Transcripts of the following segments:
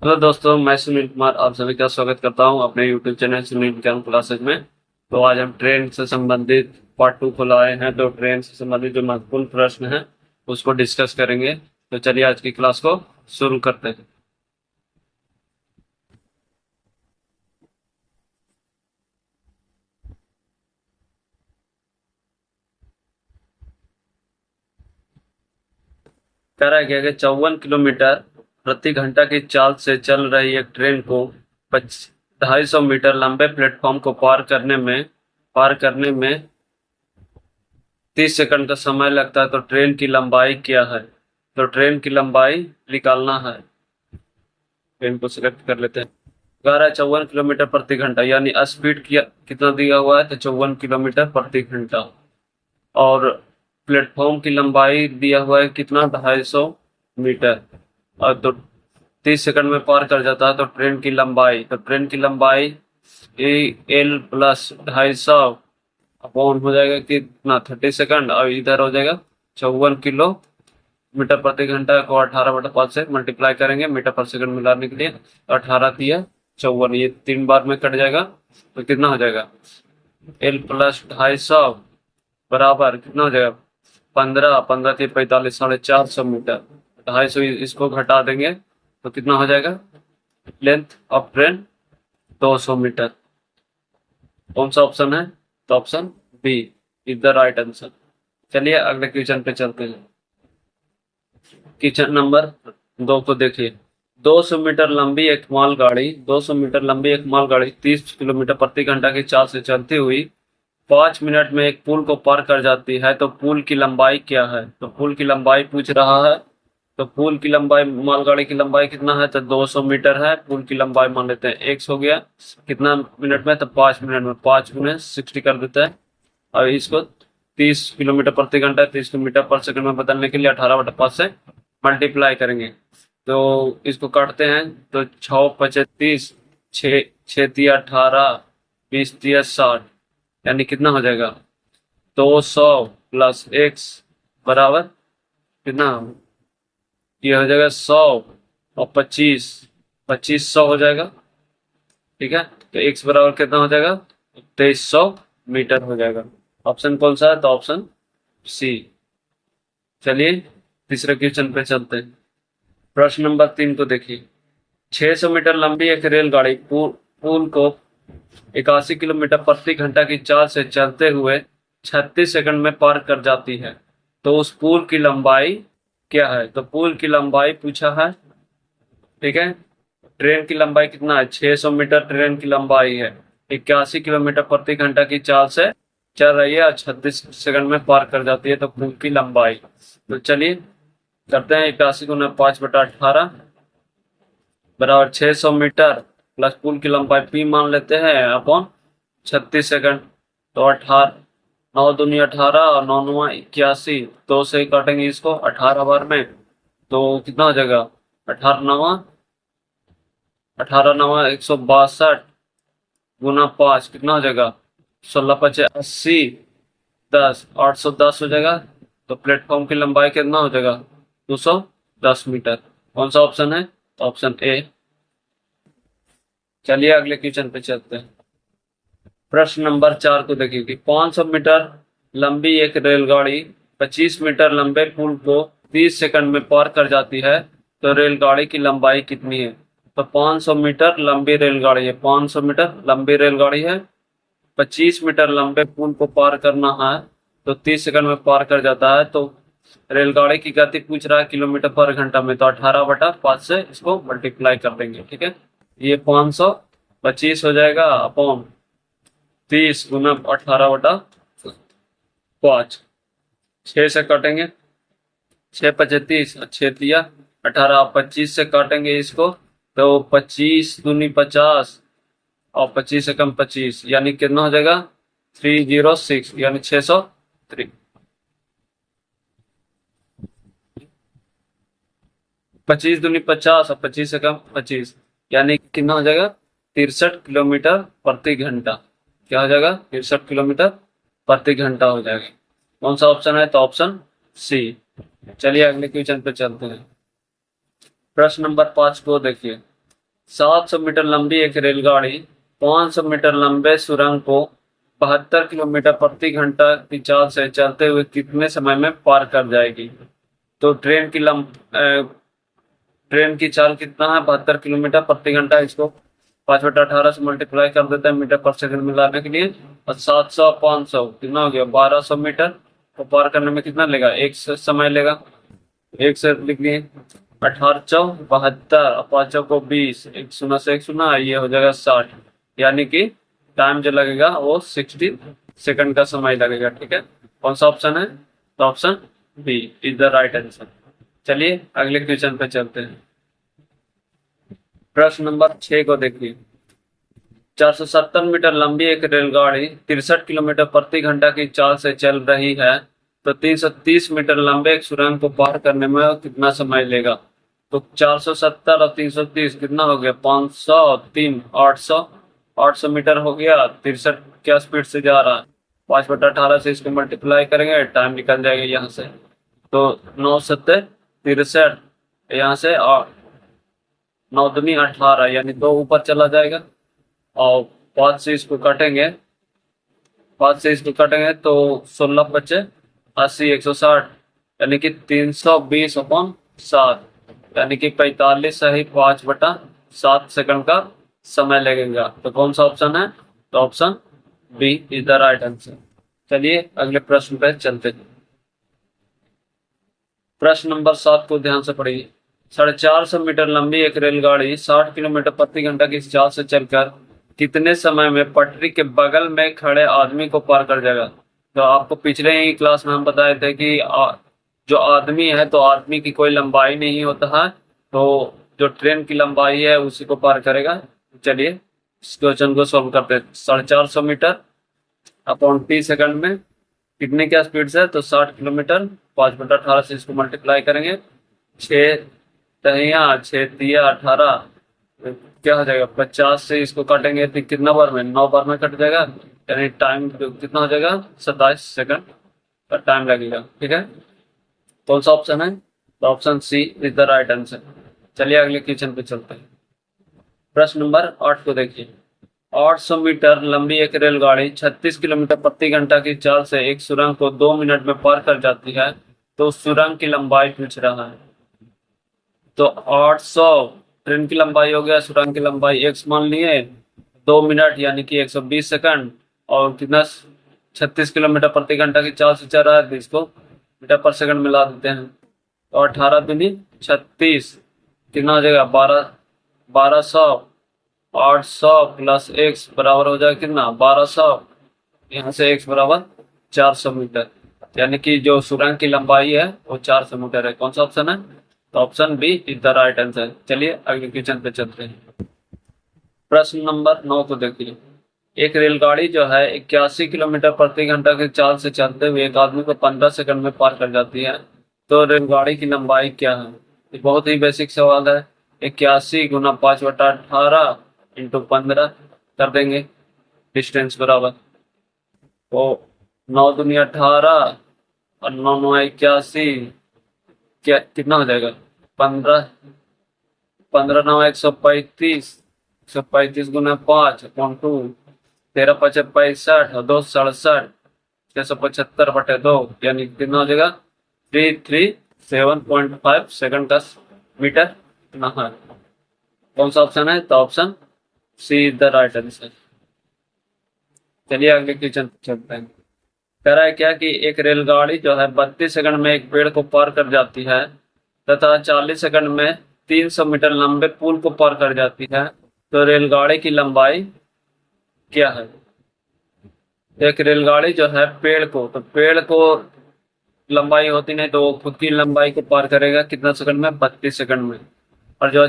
Hello दोस्तों, मैं सुनील कुमार आप सभी का स्वागत करता हूं अपने यूट्यूब चैनल सुनील ज्ञान क्लासेज में। तो आज हम ट्रेन से संबंधित पार्ट 2 को लाए हैं। तो ट्रेन से संबंधित जो महत्वपूर्ण प्रश्न हैं उसको डिस्कस करेंगे। तो चलिए आज की क्लास को शुरू करते हैं। कह रहा है क्या कि 54 किलोमीटर प्रति घंटा की चाल से चल रही एक ट्रेन को 250 मीटर लंबे प्लेटफॉर्म को पार करने में 30 सेकंड का समय लगता है। तो ट्रेन की लंबाई क्या है? तो ट्रेन की लंबाई निकालना है। ट्रेन को सिलेक्ट कर लेते हैं। 1254 किलोमीटर प्रति घंटा यानी स्पीड कितना दिया हुआ है? तो 54 किलोमीटर प्रति घंटा। और प्लेटफॉर्म की लंबाई दिया हुआ है कितना? 250 मीटर। और तो 30 सेकंड में पार कर जाता है। तो ट्रेन की लंबाई एल प्लस 250 अपॉन हो जाएगा कितना? 30 सेकंड। और इधर हो जाएगा 54 किलोमीटर प्रति घंटा को 18/5 से मल्टीप्लाई करेंगे मीटर पर सेकंड मिलाने के लिए। 18 दिया 54, ये 3 बार में कट जाएगा। तो कितना हो जाएगा? एल प्लस 250 बराबर कितना हो जाएगा? 15 15 3 45 450 मीटर। 250 इसको घटा देंगे तो कितना हो जाएगा? Length of train 200 metre. कौन सा ऑप्शन है? तो option B is the right answer. चलिए अगले क्वेश्चन पे चलते हैं। क्वेश्चन नंबर 2 को देखिए। 200 मीटर लंबी एक मालगाड़ी 200 मीटर लंबी एक मालगाड़ी 30 किलोमीटर प्रति घंटा की चाल से चलती हुई 5 मिनट में एक पुल को पार कर जाती है। तो पुल की लंबाई क्या है? तो पुल की लंबाई पूछ रहा है। तो पुल की लंबाई, मालगाड़ी की लंबाई कितना है? तो 200 मीटर है। पुल की लंबाई मान लेते हैं x हो गया। कितना मिनट में? तो 5 मिनट में। 5 गुने 60 कर देते हैं। और इसको 30 किलोमीटर प्रति घंटा 30 किलोमीटर पर सेकंड में बदलने के लिए 18/5 से मल्टीप्लाई करेंगे। तो इसको काटते हैं तो 6 25 6 6 तिया 18 20 तिया 60 यानी कितना हो जाएगा? 200 प्लस x बराबर कितना? ये हो जाएगा 100 और 25 2500 हो जाएगा। ठीक है, तो x बराबर कितना हो जाएगा? 2300 मीटर हो जाएगा। ऑप्शन कौन सा है? तो ऑप्शन सी। चलिए तीसरे क्वेश्चन पे चलते हैं। प्रश्न नंबर 3 को देखिए। 600 मीटर लंबी एक रेलगाड़ी पुल को 81 किलोमीटर प्रति घंटा की चाल से चलते हुए 36 सेकंड में पार कर जाती है। तो उस पुल की लंबाई क्या है? तो पुल की लंबाई पूछा है। ठीक है, ट्रेन की लंबाई कितना है? 600 मीटर ट्रेन की लंबाई है। 81 किलोमीटर प्रति घंटा की चाल से चल रही है और 36 सेकंड में पार कर जाती है। तो पुल की लंबाई, तो चलिए करते हैं। 81 गुना 5/18 बराबर 600 मीटर प्लस पुल की लंबाई पी मान लेते हैं अपॉन 36 सेकंड। तो 18 9 दूनी 18 और 9 9 81, 2 से काटेंगे इसको 18 बार में। तो कितना हो जाएगा? 18 9 162 गुना 5 कितना हो जाएगा? 16 5 80 10 810 हो जाएगा। तो प्लेटफॉर्म की लंबाई कितना हो जाएगा? 210 मीटर। कौन सा ऑप्शन है? तो ऑप्शन ए। चलिए अगले क्वेश्चन पे चलते हैं। प्रश्न नंबर 4 को देखिए कि 500 मीटर लंबी एक रेलगाड़ी 25 मीटर लंबे पुल को 30 सेकंड में पार कर जाती है। तो रेलगाड़ी की लंबाई कितनी है? तो 500 मीटर लंबी रेलगाड़ी है। 500 मीटर लंबी रेलगाड़ी है। 25 मीटर लंबे पुल को पार करना है। तो 30 सेकंड में पार कर जाता है। तो रेलगाड़ी की गति पूछ रहा है किलोमीटर पर घंटा में। तो 18/5 से इसको मल्टीप्लाई कर देंगे। ठीक है, ये 525 हो जाएगा अपॉन 30 गुना 18/5। 6 से काटेंगे, 6 25 और 6 दिया 18। 25 से काटेंगे इसको तो 25 दूनी 50 और 25 से कम 25 यानी कितना हो जाएगा? 306 यानी 603। 25 दूनी 50 और 25 से कम 25 यानी कितना हो जाएगा? 63 किलोमीटर प्रति घंटा। क्या हो जाएगा? 63 किलोमीटर प्रति घंटा हो जाएगा। कौन सा ऑप्शन है? तो ऑप्शन सी। चलिए अगले क्वेश्चन पे चलते हैं। प्रश्न नंबर 5 को देखिए। 700 मीटर लंबी एक रेलगाड़ी 500 मीटर लंबे सुरंग को 72 किलोमीटर प्रति घंटा की चाल से चलते हुए कितने समय में पार कर जाएगी? तो ट्रेन की चाल कितना है? 72 किलोमीटर प्रति घंटा। इसको 5/18 से मल्टीप्लाई कर देते हैं मीटर पर सेकंड में लाने के लिए। और 700 500 कितना हो गया? 1200 मीटर को पार करने में कितना लेगा? एक से समय लेगा। एक से लिख लिए 1872 और 5 को 20, एक शून्य से एक शून्य, ये हो जाएगा 60। यानी कि टाइम जो लगेगा वो 60 सेकंड का समय लगेगा। ठीक है, कौन सा ऑप्शन है? तो option B is the right answer. चलिए अगले क्वेश्चन पे चलते हैं। प्रश्न नंबर 6 को देखिए। 470 मीटर लंबी एक रेलगाड़ी 63 किलोमीटर प्रति घंटा की चाल से चल रही है, तो 330 मीटर लंबे एक सुरंग को पार करने में कितना समय लेगा? तो 470 और 330 कितना हो गया? 500, 3 800, 800 मीटर हो गया। 63 क्या स्पीड से जा रहा है? 5/18 से इसको मल्टीप्लाई करेंगे, टाइम निकल जाएगा यहाँ से। तो 9 7 63, यहाँ से 9 दूनी 18, यानी 2 ऊपर चला जाएगा। और 5 से इसको काटेंगे, 5 से इसको काटेंगे तो 16 बचे 80, 160, यानी कि 320/7, यानी कि 45 सही 5/7 सेकंड का समय लगेगा। तो कौन सा ऑप्शन है? तो option B is the right answer. चलिए अगले प्रश्न पे चलते हैं। प्रश्न नंबर 7 को ध्यान से पढ़िए। 450 मीटर लंबी एक रेलगाड़ी 60 किलोमीटर प्रति घंटा की चाल से चलकर कितने समय में पटरी के बगल में खड़े आदमी को पार कर जाएगा? तो आपको पिछले ही क्लास में हम बताए थे कि जो आदमी है, तो आदमी की कोई लंबाई नहीं होता है, तो जो ट्रेन की लंबाई है उसी को पार करेगा। चलिए इस क्वेश्चन को सॉल्व करते हैं। 450 मीटर अपॉन टी सेकंड में कितने क्या स्पीड से? तो 60 किलोमीटर। 5/18 से इसको मल्टीप्लाई करेंगे, 6 तहिया 6 तिया 18, क्या हो जाएगा? 50 से इसको काटेंगे तो कितना बार में? 9 बार में कट जाएगा, यानी टाइम कितना हो जाएगा? 27 सेकंड का टाइम लगेगा। ठीक है, कौन सा ऑप्शन है? तो option C is the right answer. चलिए अगले क्वेश्चन पे चलते हैं। प्रश्न नंबर 8 को देखिए। 800 मीटर लंबी एक रेलगाड़ी 36 किलोमीटर प्रति घंटा की चाल से एक सुरंग को 2 मिनट में पार कर जाती है, तो उस सुरंग की लंबाई पूछ रहा है। तो 800 ट्रेन की लंबाई हो गया, सुरंग की लंबाई x मान लिए, 2 मिनट यानी कि 120 सेकंड, और कितना 36 किलोमीटर प्रति घंटा की चाल से चल रहा है, तो इसको मीटर पर सेकंड मिला देते हैं। तो 18 दूनी 36, कितना हो जाएगा? 1200, 800 प्लस x बराबर हो जाएगा कितना? 1200, यहाँ से x बराबर 400 मीटर, यानी कि जो सुरंग की लंबाई है वो 400 मीटर है। कौन सा ऑप्शन है? तो option B is the right answer. चलिए अगले क्वेश्चन पे चलते हैं। प्रश्न नंबर 9 को देखिए। एक रेलगाड़ी जो है 81 किलोमीटर प्रति घंटा की चाल से चलते हुए एक आदमी को 15 सेकंड में पार कर जाती है, तो रेलगाड़ी की लंबाई क्या है? ये बहुत ही बेसिक सवाल है। 81 गुना 5/18 इंटू 15 कर देंगे, डिस्टेंस बराबर। तो 9 दूनी 18 और 9 9 81, क्या कितना हो जाएगा? 15, 15 9 135, 135 गुना 5/2, 13 5 65 और 2 67, 675/2, यानी कितना हो जाएगा? 337.5 सेकंड का मीटर ना है। कौन सा ऑप्शन है? तो option C is the right answer. चलिए अगले क्वेश्चन चलते हैं। कह रहा है क्या कि एक रेलगाड़ी जो है 32 सेकंड में एक पेड़ को पार कर जाती है तथा 40 सेकंड में 300 मीटर लंबे पुल को पार कर जाती है, तो रेलगाड़ी की लंबाई क्या है? एक रेलगाड़ी जो है पेड़ को, तो पेड़ को लंबाई होती नहीं, तो वो खुद की लंबाई को पार करेगा कितना सेकंड में? 32 सेकंड में। और जो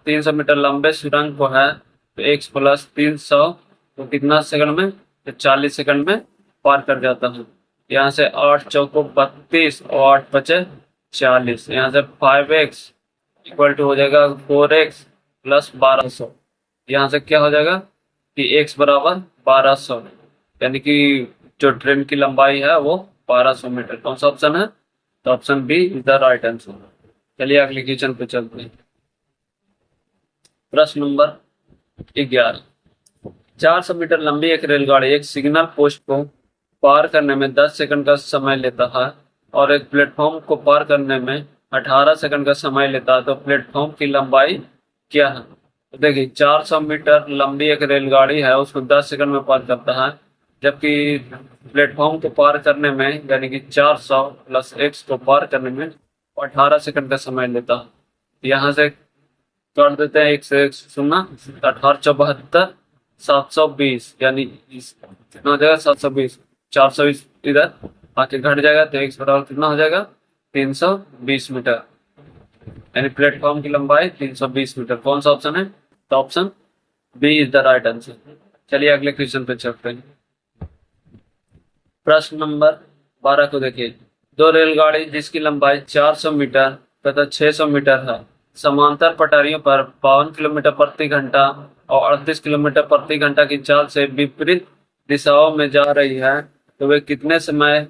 300 मीटर लंबे सुरंग को है, तो x प्लस 300 तो कितना सेकंड में? तो 40 सेकंड में पार कर जाता हूँ। यहाँ से 8 चौको 32 और 8 बचे 40, यहाँ से 5x इक्वल टू हो जाएगा 4x प्लस 1200। यहाँ से क्या हो जाएगा कि x बराबर 1200, यानी कि जो ट्रेन की लंबाई है वो 1200 मीटर। कौन सा ऑप्शन है? तो option B is the right answer. चलिए अगले क्वेश्चन पे चलते हैं। प्रश्न नंबर 11। 400 मीटर लंबी एक रेलगाड़ी एक सिग्नल पोस्ट को पार करने में 10 सेकंड का समय लेता है और एक प्लेटफॉर्म को पार करने में 18 सेकंड का समय लेता है, तो प्लेटफॉर्म की लंबाई क्या है? तो देखिए 400 मीटर लंबी एक रेलगाड़ी है, उसको 10 सेकंड में पार करता है, जबकि प्लेटफॉर्म को पार करने में यानी कि 400 प्लस एक्स को पार करने में 18 सेकंड का समय लेता है। यहाँ से कर देते हैं एक से एक सुनना, 18 720 यानी कितना हो जाएगा 720, 420 इधर आके घट जाएगा तो x बराबर कितना हो जाएगा 320 मीटर, यानी प्लेटफॉर्म की लंबाई 320 मीटर। कौन सा ऑप्शन है? तो option B is the right answer. चलिए अगले क्वेश्चन पे चलते हैं। प्रश्न नंबर 12 को देखिए। दो रेलगाड़ी जिसकी लंबाई 400 मीटर तथा 600 मीटर है समांतर पटरियों पर 52 किलोमीटर प्रति घंटा और 38 किलोमीटर प्रति घंटा की चाल से विपरीत दिशाओं में जा रही है, तो वे कितने समय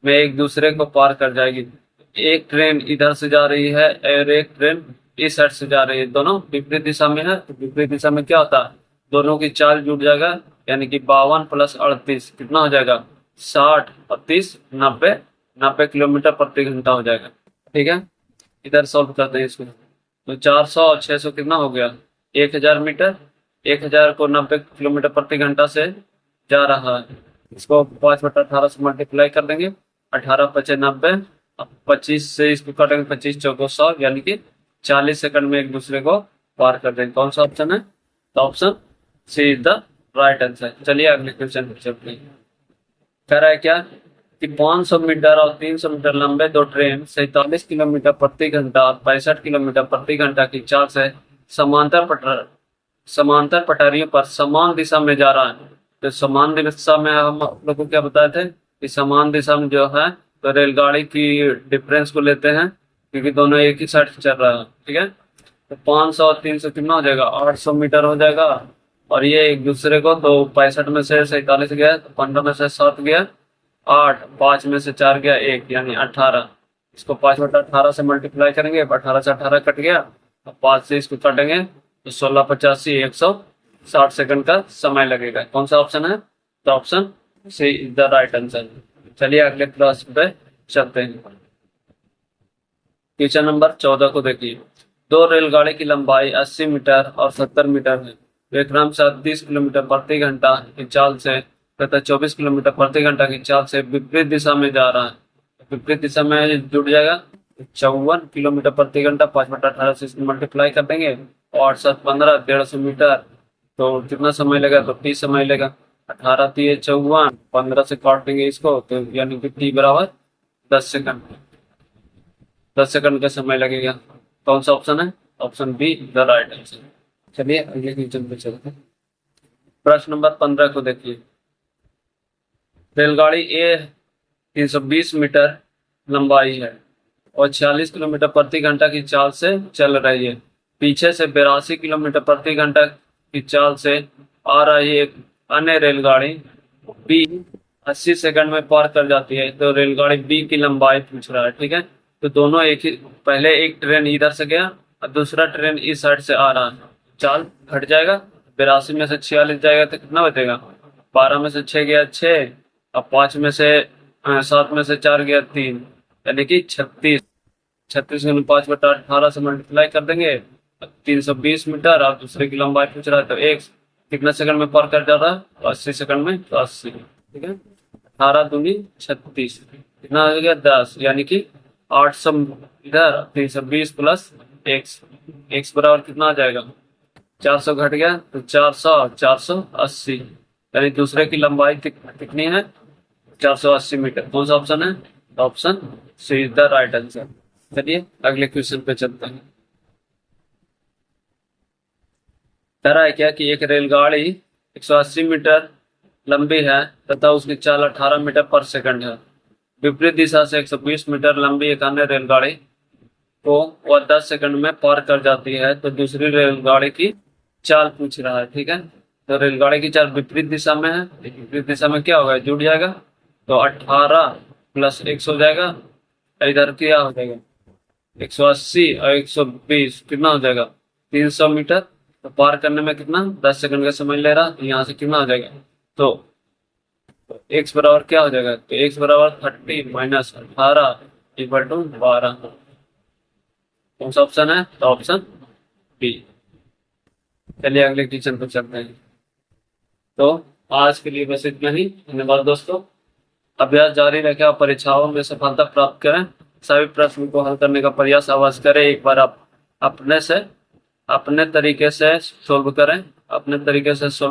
में एक दूसरे को पार कर जाएगी? एक ट्रेन इधर से जा रही है और एक ट्रेन इस साइड से जा रही है, दोनों विपरीत दिशा में है, तो विपरीत दिशा में क्या होता है? दोनों की चाल जुड़ जाएगा, यानी कि 52 प्लस 38 कितना हो जाएगा 60 और 30 90 किलोमीटर प्रति घंटा हो जाएगा। ठीक है, इधर सॉल्व करते हैं इसको। तो 400 और 600 कितना हो गया 1000 मीटर, 1000 को 90 किलोमीटर प्रति घंटा से जा रहा है, इसको 5/18 से मल्टीप्लाई कर देंगे, 18 पचे 90, 25 से इसको काटेंगे 25 चौको 100, यानी कि 40 सेकंड में एक दूसरे को पार कर देंगे। कौन सा ऑप्शन है? तो option C is the right answer. चलिए अगले क्वेश्चन पर चलते हैं। कह रहा है क्या कि 500 मीटर और 300 मीटर लंबे दो ट्रेन 47 किलोमीटर प्रति घंटा और 65 किलोमीटर प्रति घंटा की चाल से समांतर पटरियों पर समान दिशा में जा रहा है। तो समान दिशा में हम लोग को क्या बताए थे कि समान दिशा में जो है तो रेलगाड़ी की डिफरेंस को लेते हैं, क्योंकि दोनों एक ही साइड से चल रहा है। ठीक है, तो 500 और 300 कितना हो जाएगा 800 मीटर हो जाएगा, और ये एक दूसरे को तो 65 में से 47 गया, तो 15 में से 7 गया 8, 5 में से 4 गया 1, यानी 18। इसको 5/18 से मल्टीप्लाई करेंगे, 18 से 18 कट गया, अब 5 से इसको काटेंगे तो 16/85 160 सेकंड का समय लगेगा। कौन सा ऑप्शन है? तो option C is the right answer. चलिए अगले प्रश्न पे चलते हैं। क्वेश्चन नंबर 14 को देखिए। दो रेलगाड़ी की लंबाई 80 मीटर और 70 मीटर है, वे क्रमशः 30 किलोमीटर प्रति घंटा की चाल से तथा 24 किलोमीटर प्रति घंटा की चाल से विपरीत दिशा में जा रहा है। विपरीत दिशा में जुड़ जाएगा 54 किलोमीटर प्रति घंटा, 5/18 से इसको मल्टीप्लाई कर देंगे, और 7 15 150 मीटर, तो कितना समय लेगा? तो 30 समय लेगा। 18 3 54, 15 से काट देंगे इसको, तो यानी कि t बराबर 10 सेकंड, 10 सेकंड का समय लगेगा। कौन सा ऑप्शन है? Option be the right answer. चलिए अगले क्वेश्चन पे चलते हैं। प्रश्न नंबर 15 को देखिए। रेलगाड़ी ए 320 मीटर लंबाई है और 46 किलोमीटर प्रति घंटा की चाल से चल रही है। पीछे से 82 किलोमीटर प्रति घंटा की चाल से आ रही एक अन्य रेलगाड़ी बी 80 सेकंड में पार कर जाती है, तो रेलगाड़ी बी की लंबाई पूछ रहा है। ठीक है, तो दोनों एक ही, पहले एक ट्रेन इधर से गया और दूसरा ट्रेन इस साइड से आ रहा है, चाल घट जाएगा, 82 में से 46 जाएगा तो कितना बचेगा 12 में से 6 गया 6, अब 5 में से 7 में से 4 गया 3, यानी कि 36। 36 में 5/18 से मल्टीप्लाई कर देंगे, 320 मीटर, और दूसरे की लंबाई पूछ रहा है, तो एक कितना सेकंड में पार कर जा रहा है? तो 80 सेकंड में, तो 80। ठीक है, 18 दूनी 36, कितना हो गया 10, यानी कि 800 इधर, 320 प्लस x बराबर कितना आ जाएगा 400 घट गया, तो 400 480, यानी दूसरे की लंबाई कितनी है 480 मीटर। कौन सा ऑप्शन है? Option C is the right answer. चलिए अगले क्वेश्चन पे चलते हैं। कह रहा है क्या कि एक रेलगाड़ी 180 मीटर लंबी है तथा उसकी चाल 18 मीटर पर सेकंड है। विपरीत दिशा से 120 मीटर लंबी एक अन्य रेलगाड़ी को वह 10 सेकंड में पार कर जाती है, तो दूसरी रेलगाड़ी की चाल पूछ रहा है। ठीक है, तो रेलगाड़ी की चाल विपरीत दिशा में है, विपरीत दिशा में क्या होगा जुड़ जाएगा, तो 18 प्लस 100 हो जाएगा, इधर क्या हो जाएगा 180 और 120 कितना हो जाएगा 300 मीटर, तो पार करने में कितना 10 सेकंड का समय ले रहा, तो यहाँ से कितना आ जाएगा, तो x बराबर क्या हो जाएगा, तो x बराबर 30 माइनस 18 इक्वल टू 12। कौन सा ऑप्शन है, तो ऑप्शन बी। चलिए अगले क्वेश्चन पर चलते हैं। तो आज के लिए बस इतना ही, धन्यवाद दोस्तों। अभ्यास जारी रखें और परीक्षाओं में सफलता प्राप्त करें। सभी प्रश्न को हल करने का प्रयास अवश्य करें। एक बार आप अपने तरीके से सोल्व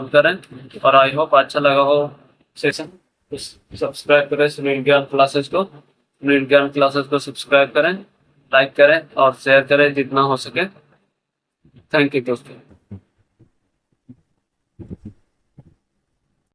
करें, और आई होप अच्छा लगा हो सेशन। सब्सक्राइब करें सुनील ज्ञान क्लासेस को सब्सक्राइब करें, लाइक करें और शेयर करें जितना हो सके। थैंक यू दोस्तों।